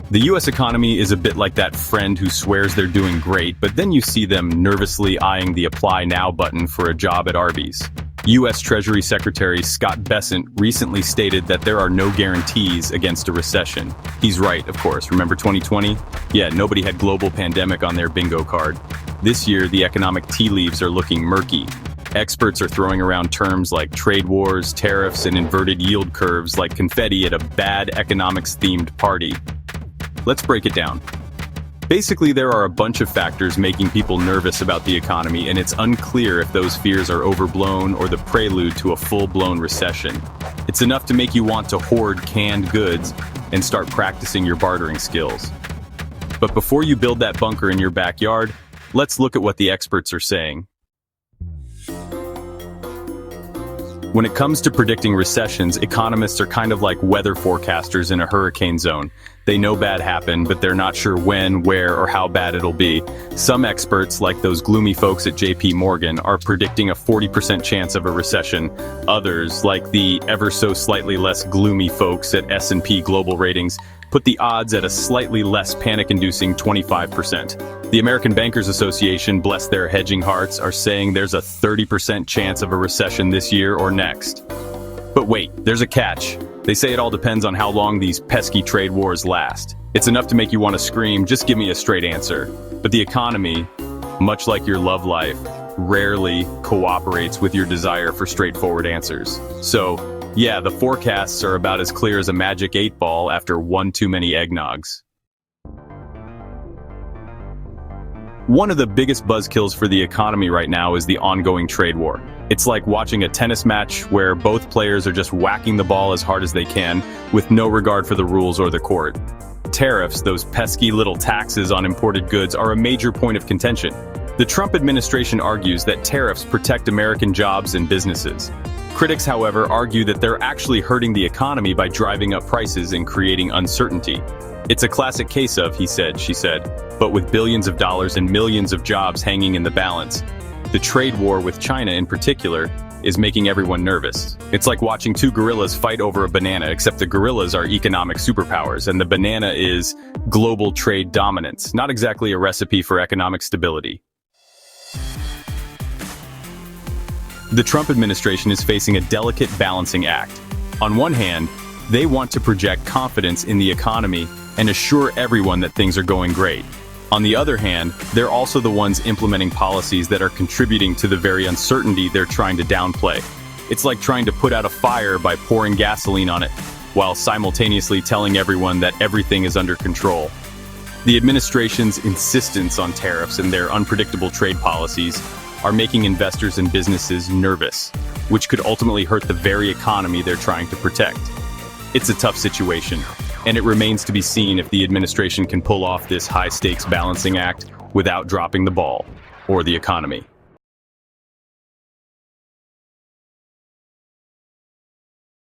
The US economy is a bit like that friend who swears they're doing great, but then you see them nervously eyeing the Apply Now button for a job at Arby's. US Treasury Secretary Scott Bessent recently stated that there are no guarantees against a recession. He's right, of course. Remember 2020? Yeah, nobody had global pandemic on their bingo card. This year, the economic tea leaves are looking murky. Experts are throwing around terms like trade wars, tariffs, and inverted yield curves like confetti at a bad economics-themed party. Let's break it down. Basically, there are a bunch of factors making people nervous about the economy, and it's unclear if those fears are overblown or the prelude to a full-blown recession. It's enough to make you want to hoard canned goods and start practicing your bartering skills. But before you build that bunker in your backyard, let's look at what the experts are saying. When it comes to predicting recessions, economists are kind of like weather forecasters in a hurricane zone. They know bad happened, but they're not sure when, where, or how bad it'll be. Some experts, like those gloomy folks at JP Morgan, are predicting a 40% chance of a recession. Others, like the ever so slightly less gloomy folks at S&P Global Ratings, put the odds at a slightly less panic-inducing 25%. The American Bankers Association, bless their hedging hearts, are saying there's a 30% chance of a recession this year or next. But wait, there's a catch. They say it all depends on how long these pesky trade wars last. It's enough to make you want to scream, just give me a straight answer. But the economy, much like your love life, rarely cooperates with your desire for straightforward answers. So, yeah, the forecasts are about as clear as a magic 8-ball after one too many eggnogs. One of the biggest buzzkills for the economy right now is the ongoing trade war. It's like watching a tennis match where both players are just whacking the ball as hard as they can, with no regard for the rules or the court. Tariffs, those pesky little taxes on imported goods, are a major point of contention. The Trump administration argues that tariffs protect American jobs and businesses. Critics, however, argue that they're actually hurting the economy by driving up prices and creating uncertainty. It's a classic case of, he said, she said, but with billions of dollars and millions of jobs hanging in the balance. The trade war with China in particular is making everyone nervous. It's like watching two gorillas fight over a banana, except the gorillas are economic superpowers and the banana is global trade dominance, not exactly a recipe for economic stability. The Trump administration is facing a delicate balancing act. On one hand, they want to project confidence in the economy and assure everyone that things are going great. On the other hand, they're also the ones implementing policies that are contributing to the very uncertainty they're trying to downplay. It's like trying to put out a fire by pouring gasoline on it, while simultaneously telling everyone that everything is under control. The administration's insistence on tariffs and their unpredictable trade policies are making investors and businesses nervous, which could ultimately hurt the very economy they're trying to protect. It's a tough situation, and it remains to be seen if the administration can pull off this high-stakes balancing act without dropping the ball, or the economy.